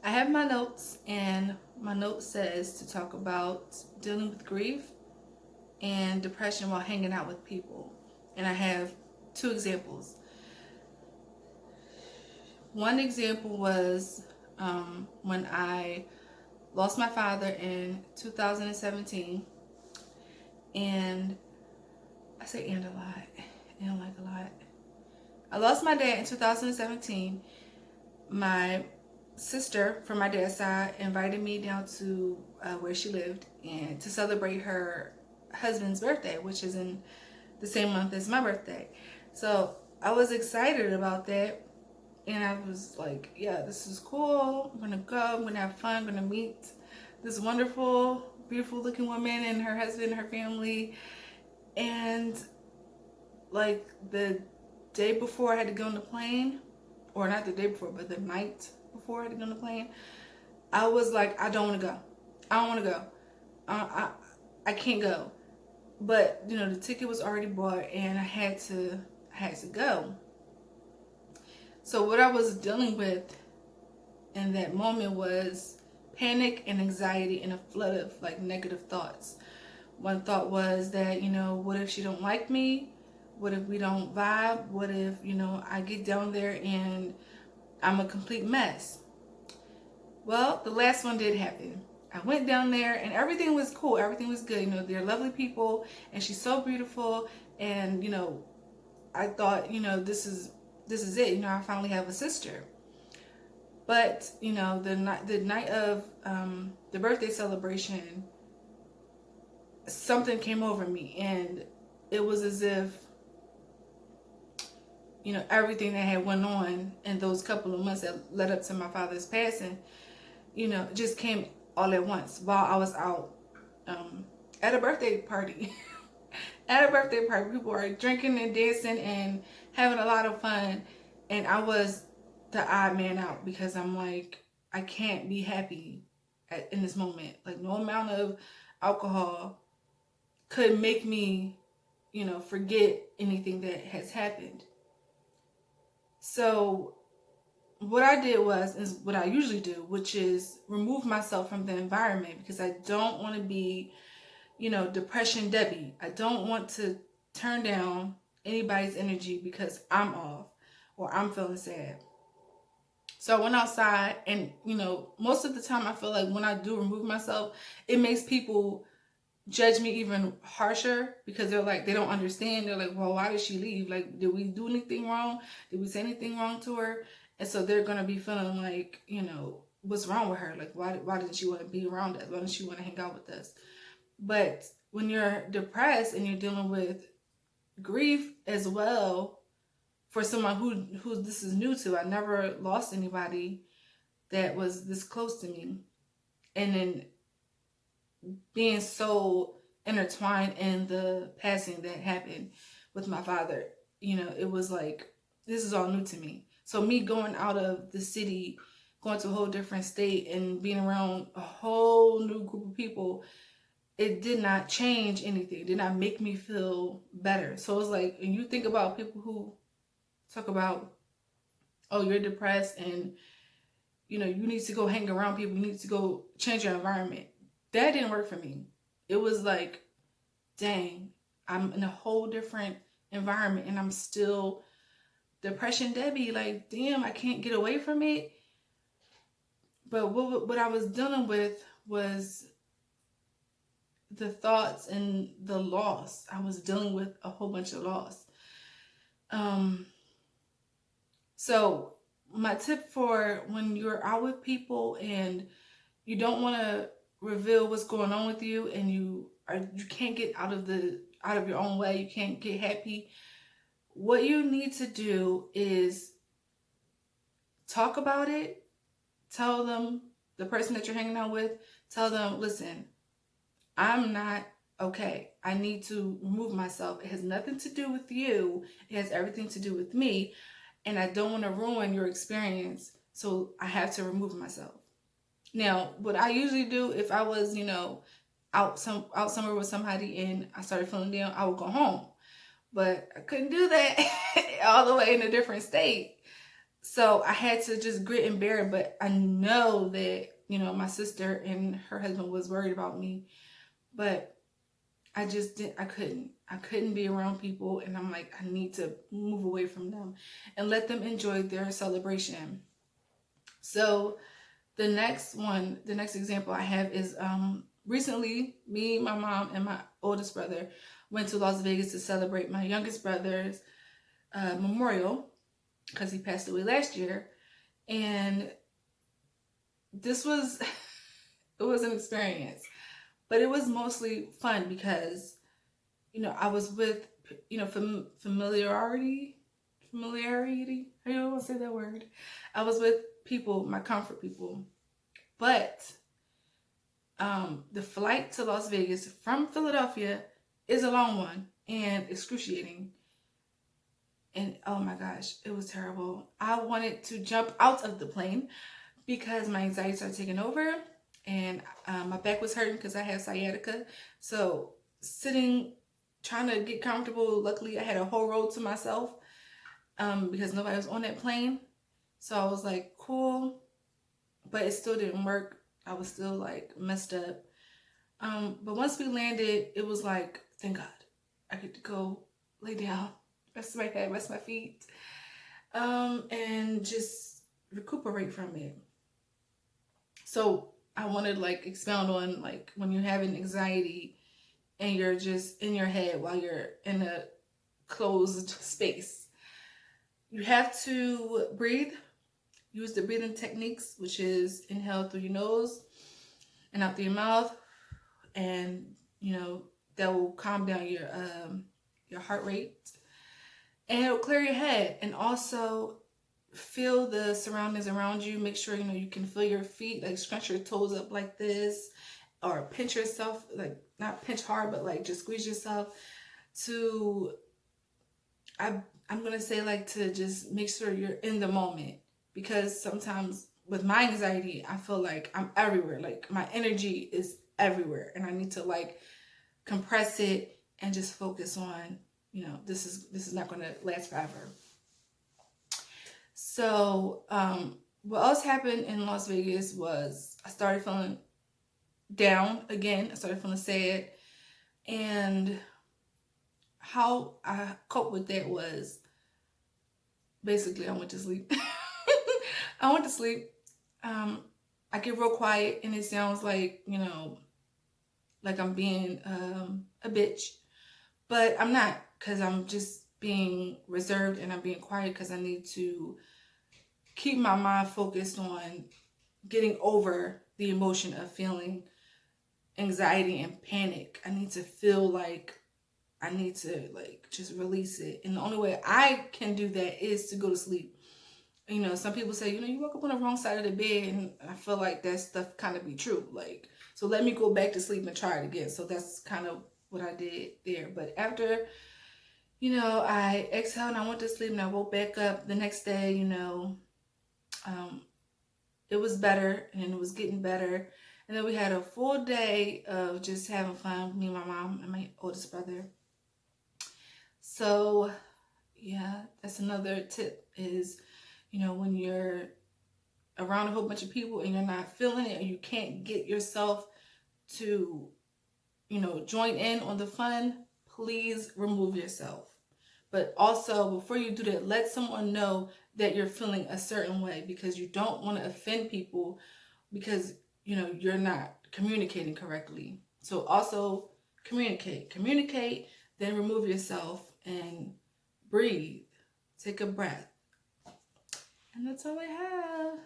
I have my notes, and my note says to talk about dealing with grief and depression while hanging out with people. And I have two examples. One example was when I lost my father in 2017, and I say and a lot, and like a lot. I lost my dad in 2017. My sister from my dad's side invited me down to where she lived and to celebrate her husband's birthday, which is in the same month as my birthday. So I was excited about that, and I was like, yeah, this is cool. I'm gonna go, I'm gonna have fun, I'm gonna meet this wonderful, beautiful looking woman and her husband, her family. And like the day before I had to go on the plane, or not the day before, but the night before I had to go on the plane, I was like, I don't want to go. I don't want to go. I can't go. But you know, the ticket was already bought, and I had to go. So what I was dealing with in that moment was panic and anxiety and a flood of like negative thoughts. One thought was that, what if she don't like me? What if we don't vibe? What if, I get down there and I'm a complete mess? Well, the last one did happen. I went down there and everything was cool. Everything was good. They're lovely people and she's so beautiful. And, I thought, this is it. I finally have a sister. But, the night of the birthday celebration, something came over me, and it was as if everything that had went on in those couple of months that led up to my father's passing, just came all at once while I was out at a birthday party. At a birthday party, people are drinking and dancing and having a lot of fun, and I was the odd man out because I'm like, I can't be happy in this moment. Like, no amount of alcohol could make me, forget anything that has happened. So what I did is what I usually do, which is remove myself from the environment because I don't want to be, depression Debbie. I don't want to turn down anybody's energy because I'm off or I'm feeling sad. So I went outside, and most of the time I feel like when I do remove myself, it makes people judge me even harsher because they're like, they don't understand. They're like, well, why did she leave? Like, did we do anything wrong? Did we say anything wrong to her? And so they're gonna be feeling like, what's wrong with her? Like, why didn't she want to be around us? Why didn't she want to hang out with us? But when you're depressed and you're dealing with grief as well, for someone who this is new to, I never lost anybody that was this close to me, and then being so intertwined in the passing that happened with my father, it was like, this is all new to me. So me going out of the city, going to a whole different state and being around a whole new group of people, it did not change anything. It did not make me feel better. So it's like, when you think about people who talk about, oh, you're depressed and you need to go hang around people, you need to go change your environment. That didn't work for me. It was like, dang, I'm in a whole different environment and I'm still depression Debbie. Like, damn, I can't get away from it. But what I was dealing with was the thoughts and the loss. I was dealing with a whole bunch of loss. So my tip for when you're out with people and you don't want to reveal what's going on with you, and you can't get out of your own way, you can't get happy, what you need to do is talk about it. Tell them, the person that you're hanging out with, tell them, listen, I'm not okay. I need to remove myself. It has nothing to do with you. It has everything to do with me. And I don't want to ruin your experience. So I have to remove myself. Now, what I usually do if I was, out somewhere with somebody and I started feeling down, I would go home. But I couldn't do that all the way in a different state. So I had to just grit and bear it. But I know that, my sister and her husband was worried about me. But I just didn't, I couldn't be around people. And I'm like, I need to move away from them and let them enjoy their celebration. So the next example I have is recently me, my mom, and my oldest brother went to Las Vegas to celebrate my youngest brother's memorial because he passed away last year. And this was it was an experience, but it was mostly fun because I was with familiarity. I don't want to say that word. I was with people, my comfort people. But the flight to Las Vegas from Philadelphia is a long one and excruciating. And oh my gosh, it was terrible. I wanted to jump out of the plane because my anxiety started taking over, and my back was hurting because I have sciatica. So sitting, trying to get comfortable. Luckily, I had a whole row to myself because nobody was on that plane. So I was like, cool, but it still didn't work. I was still like messed up. But once we landed, it was like, thank God, I get to go lay down, rest my head, rest my feet, and just recuperate from it. So I wanted to like expound on like when you're having anxiety and you're just in your head while you're in a closed space. You have to breathe. Use the breathing techniques, which is inhale through your nose and out through your mouth, and that will calm down your heart rate, and it'll clear your head. And also feel the surroundings around you. Make sure you can feel your feet, like scrunch your toes up like this, or pinch yourself, like not pinch hard, but like just squeeze yourself to, I'm gonna say, like, to just make sure you're in the moment, because sometimes with my anxiety I feel like I'm everywhere, like my energy is everywhere, and I need to like compress it and just focus on this is not going to last forever. So what else happened in Las Vegas was I started feeling down again. I started feeling sad, and how I coped with that was basically I went to sleep. I went to sleep. I get real quiet, and it sounds like like I'm being a bitch, but I'm not, because I'm just being reserved and I'm being quiet because I need to keep my mind focused on getting over the emotion of feeling anxiety and panic. I need to feel like I need to like just release it. And the only way I can do that is to go to sleep. Some people say, you woke up on the wrong side of the bed, and I feel like that stuff kind of be true. Like, so let me go back to sleep and try it again. So that's kind of what I did there. But after, I exhaled and I went to sleep and I woke back up the next day, it was better and it was getting better. And then we had a full day of just having fun, me, my mom, and my oldest brother. So yeah, that's another tip is, when you're around a whole bunch of people and you're not feeling it, or you can't get yourself to, join in on the fun, please remove yourself. But also, before you do that, let someone know that you're feeling a certain way, because you don't want to offend people because, you're not communicating correctly. So also communicate, then remove yourself and breathe. Take a breath. And that's all I have.